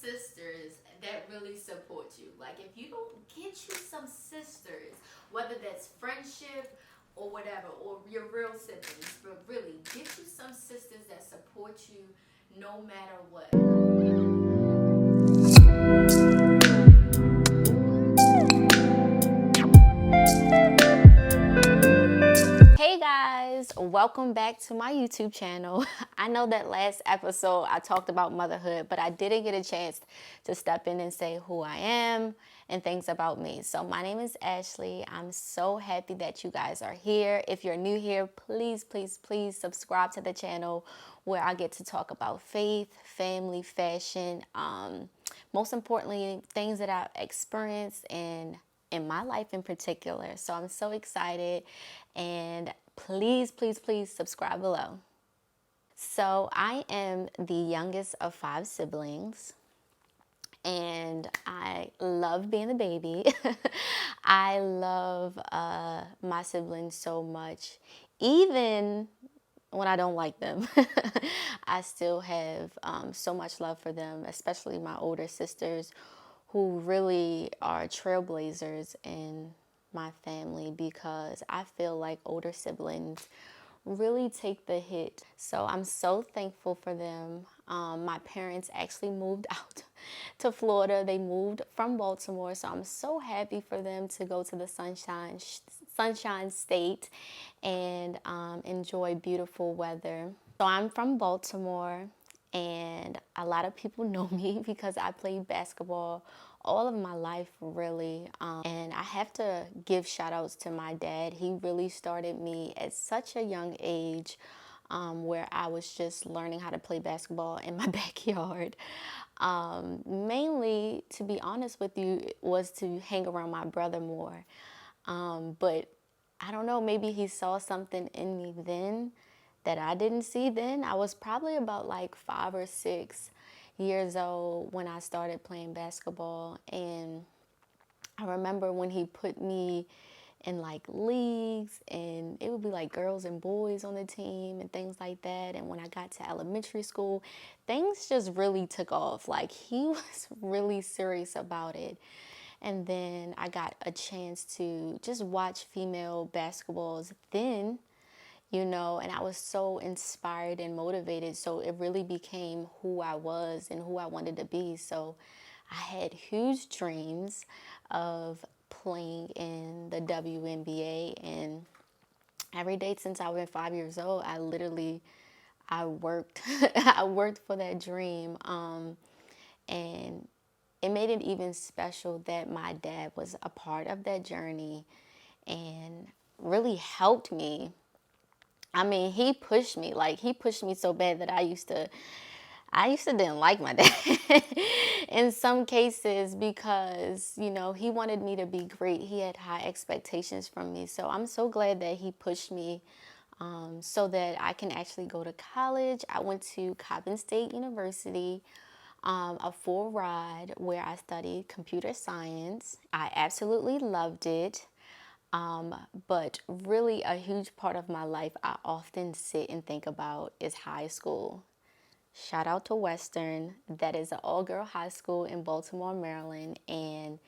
sisters that really support you. Like if you don't get you some sisters, whether that's friendship or whatever, or your real siblings, but really get you some sisters that support you no matter what. Hey guys, welcome back to my YouTube channel. I know that last episode I talked about motherhood, but I didn't get a chance to step in and say who I am and things about me. So my name is Ashley. I'm so happy that you guys are here. If you're new here, please subscribe to the channel where I get to talk about faith, family, fashion, most importantly, things that I've experienced and in my life in particular. So I'm so excited, and please subscribe below. So I am the youngest of 5 siblings, and I love being the baby. I love my siblings so much, even when I don't like them. I still have so much love for them, especially my older sisters, who really are trailblazers in my family, because I feel like older siblings really take the hit. So I'm so thankful for them. My parents actually moved out to Florida. They moved from Baltimore, so I'm so happy for them to go to the Sunshine State and enjoy beautiful weather. So I'm from Baltimore, and a lot of people know me because I played basketball all of my life, really. And I have to give shout outs to my dad. He really started me at such a young age, where I was just learning how to play basketball in my backyard. Mainly, to be honest with you, was to hang around my brother more. But I don't know, maybe he saw something in me then that I didn't see then. I was probably about like 5 or 6 years old when I started playing basketball. And I remember when he put me in like leagues, and it would be like girls and boys on the team and things like that. And when I got to elementary school, things just really took off. Like he was really serious about it. And then I got a chance to just watch female basketballs then, and I was so inspired and motivated. So it really became who I was and who I wanted to be. So I had huge dreams of playing in the WNBA, and every day since I was 5 years old, I worked I worked for that dream. And it made it even special that my dad was a part of that journey and really helped me. I mean, he pushed me so bad that I used to didn't like my dad in some cases, because, he wanted me to be great. He had high expectations from me. So I'm so glad that he pushed me, so that I can actually go to college. I went to Coppin State University, a full ride where I studied computer science. I absolutely loved it. But really a huge part of my life I often sit and think about is high school. Shout out to Western. That is an all-girl high school in Baltimore, Maryland. And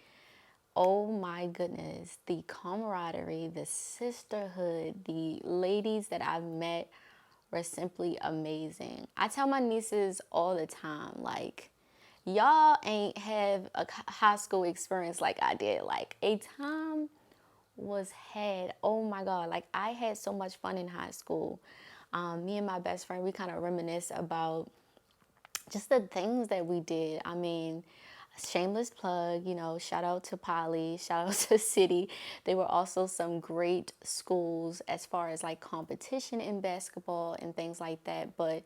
oh my goodness, the camaraderie, the sisterhood, the ladies that I've met were simply amazing. I tell my nieces all the time, like, y'all ain't have a high school experience like I did. Like, a time was had. Oh my God, like I had so much fun in high school. Me and my best friend, we kind of reminisce about just the things that we did. I mean, shameless plug, shout out to Poly, shout out to City. They were also some great schools as far as like competition in basketball and things like that. But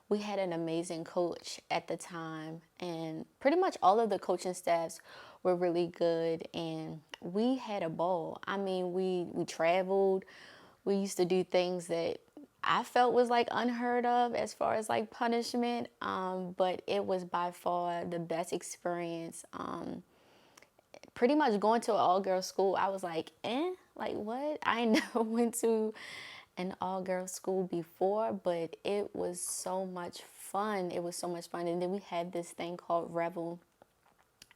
we had an amazing coach at the time, and pretty much all of the coaching staffs were really good, and we had a ball. I mean, we traveled. We used to do things that I felt was like unheard of as far as like punishment, but it was by far the best experience. Pretty much going to an all-girls school, I was like, like what? I never went to an all-girls school before, but it was so much fun. It was so much fun. And then we had this thing called Revel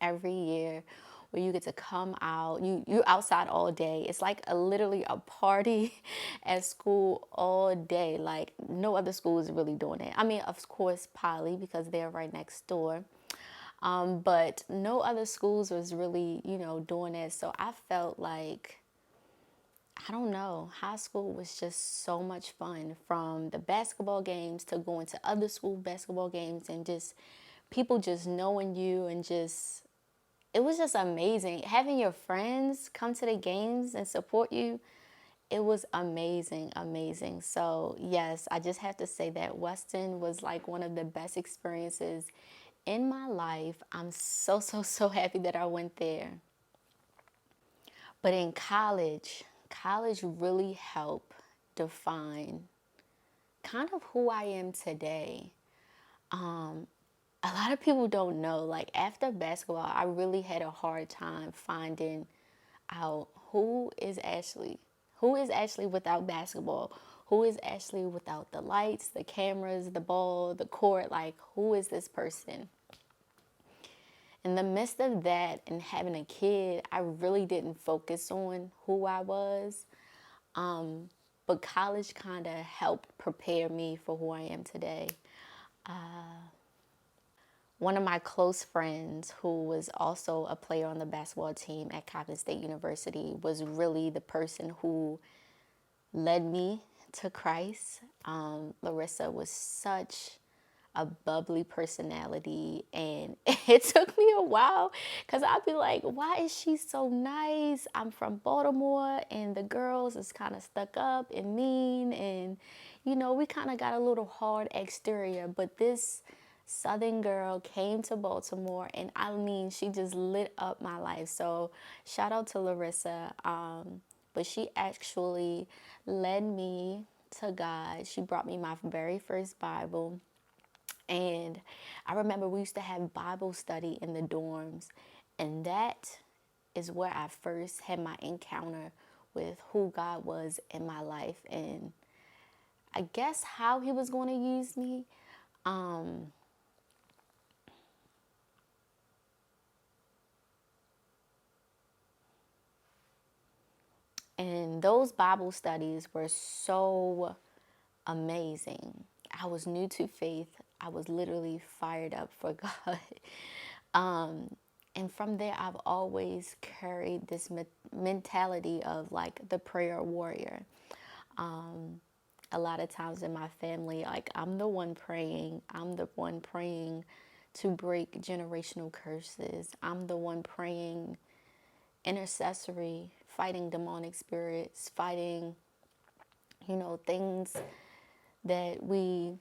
every year where you get to come out. You're outside all day. It's like literally a party at school all day. Like no other school is really doing it. I mean, of course, Poly, because they're right next door. But no other schools was really, doing it. So I felt like, I don't know, high school was just so much fun, from the basketball games to going to other school basketball games, and just people just knowing you, and just, it was just amazing. Having your friends come to the games and support you, it was amazing, amazing. So yes, I just have to say that Weston was like one of the best experiences in my life. I'm so, so, so happy that I went there. But in college really helped define kind of who I am today. A lot of people don't know, like after basketball, I really had a hard time finding out who is Ashley. Who is Ashley without basketball? Who is Ashley without the lights, the cameras, the ball, the court? Like, who is this person? In the midst of that and having a kid, I really didn't focus on who I was. But college kind of helped prepare me for who I am today. One of my close friends, who was also a player on the basketball team at Coppin State University, was really the person who led me to Christ. Larissa was such a bubbly personality, and it took me a while because I'd be like, why is she so nice? I'm from Baltimore, and the girls is kind of stuck up and mean, and we kind of got a little hard exterior, but this Southern girl came to Baltimore, and I mean, she just lit up my life. So shout out to Larissa. But she actually led me to God. She brought me my very first Bible. And I remember we used to have Bible study in the dorms. And that is where I first had my encounter with who God was in my life, and I guess how he was going to use me. And those Bible studies were so amazing. I was new to faith. I was literally fired up for God. And from there, I've always carried this mentality of like the prayer warrior. A lot of times in my family, like I'm the one praying. I'm the one praying to break generational curses. I'm the one praying intercessory, fighting demonic spirits, fighting, things that we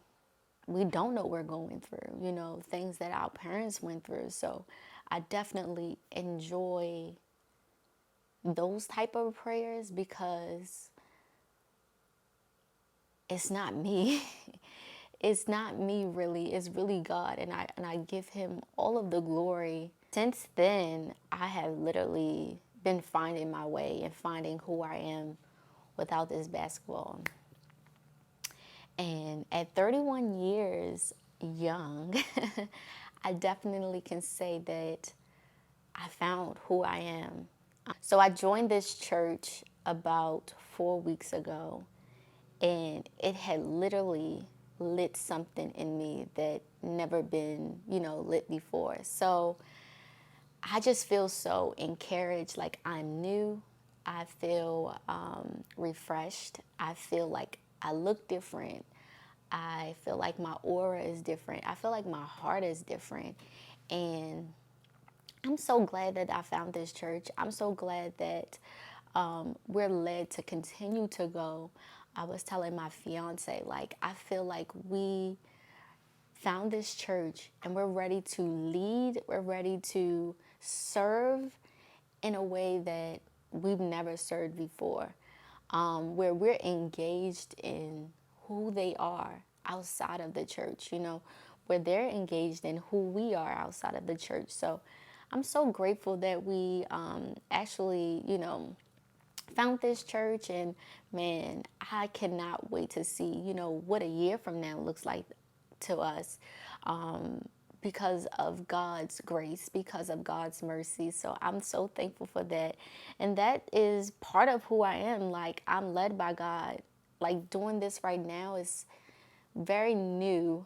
don't know we're going through, things that our parents went through. So I definitely enjoy those type of prayers because it's not me. It's not me really. It's really God, and I give him all of the glory. Since then, I have literally been finding my way and finding who I am without this basketball. And at 31 years young, I definitely can say that I found who I am. So I joined this church about 4 weeks ago, and it had literally lit something in me that never been, lit before. So I just feel so encouraged, like I'm new. I feel refreshed. I feel like I look different. I feel like my aura is different. I feel like my heart is different. And I'm so glad that I found this church. I'm so glad that we're led to continue to go. I was telling my fiance, like, I feel like we found this church and we're ready to lead, we're ready to serve in a way that we've never served before, where we're engaged in who they are outside of the church, where they're engaged in who we are outside of the church. So I'm so grateful that we actually, found this church, and man, I cannot wait to see, what a year from now looks like to us, because of God's grace, because of God's mercy. So I'm so thankful for that. And that is part of who I am. Like, I'm led by God. Like, doing this right now is very new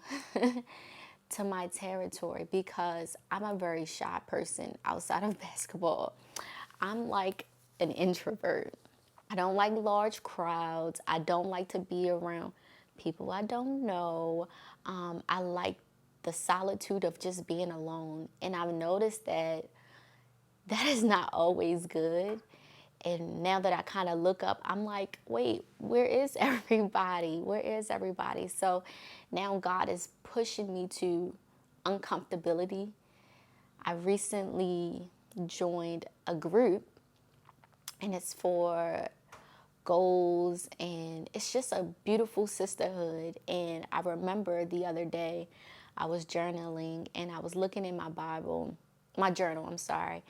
to my territory because I'm a very shy person outside of basketball. I'm like an introvert. I don't like large crowds. I don't like to be around people I don't know. I like the solitude of just being alone. And I've noticed that that is not always good. And now that I kind of look up, I'm like, wait, where is everybody? Where is everybody? So now God is pushing me to uncomfortability. I recently joined a group, and it's for goals, and it's just a beautiful sisterhood. And I remember the other day I was journaling and I was looking in my journal, I'm sorry,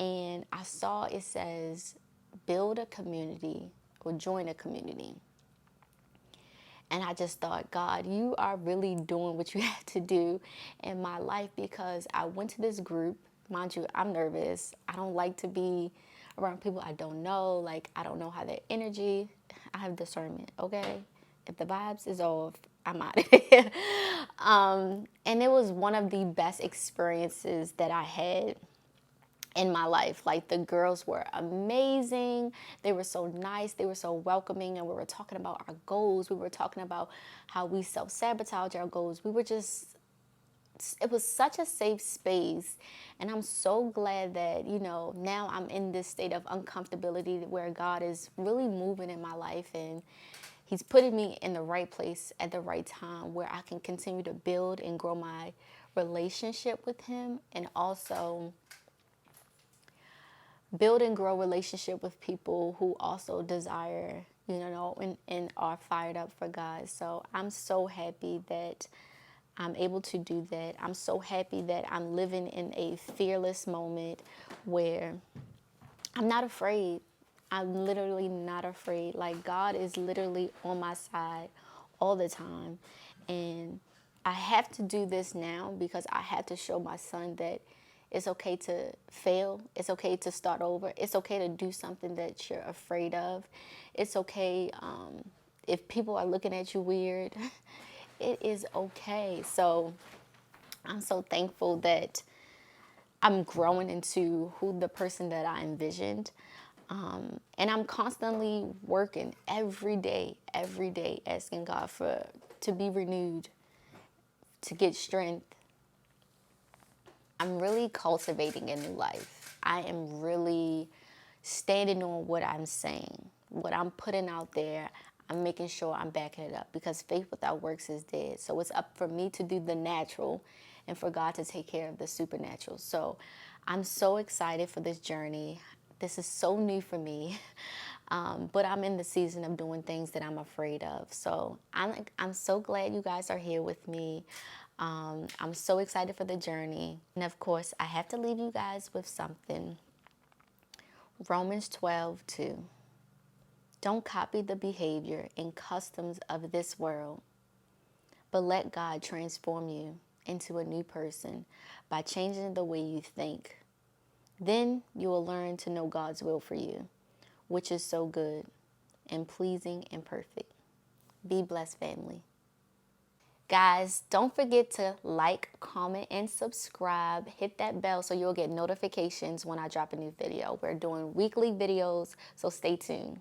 and I saw it says build a community or join a community. And I just thought, God, you are really doing what you had to do in my life, because I went to this group. Mind you, I'm nervous. I don't like to be around people I don't know. Like, I don't know how their energy. I have discernment, okay? If the vibes is off, I'm out of here. And it was one of the best experiences that I had in my life. Like, the girls were amazing. They were so nice. They were so welcoming. And we were talking about our goals. We were talking about how we self-sabotage our goals. It was such a safe space. And I'm so glad that, now I'm in this state of uncomfortability where God is really moving in my life, and He's putting me in the right place at the right time where I can continue to build and grow my relationship with Him, and also build and grow relationship with people who also desire, and are fired up for God. So I'm so happy that I'm able to do that. I'm so happy that I'm living in a fearless moment where I'm not afraid. I'm literally not afraid. Like, God is literally on my side all the time. And I have to do this now because I have to show my son that it's okay to fail. It's okay to start over. It's okay to do something that you're afraid of. It's okay if people are looking at you weird. It is okay. So I'm so thankful that I'm growing into who the person that I envisioned. And I'm constantly working every day, asking God to be renewed, to get strength. I'm really cultivating a new life. I am really standing on what I'm saying, what I'm putting out there. I'm making sure I'm backing it up, because faith without works is dead. So it's up for me to do the natural and for God to take care of the supernatural. So I'm so excited for this journey. This is so new for me, but I'm in the season of doing things that I'm afraid of. So I'm so glad you guys are here with me. I'm so excited for the journey. And of course, I have to leave you guys with something. Romans 12:2. Don't copy the behavior and customs of this world, but let God transform you into a new person by changing the way you think. Then you will learn to know God's will for you, which is so good and pleasing and perfect. Be blessed, family. Guys, don't forget to like, comment, and subscribe. Hit that bell so you'll get notifications when I drop a new video. We're doing weekly videos, so stay tuned.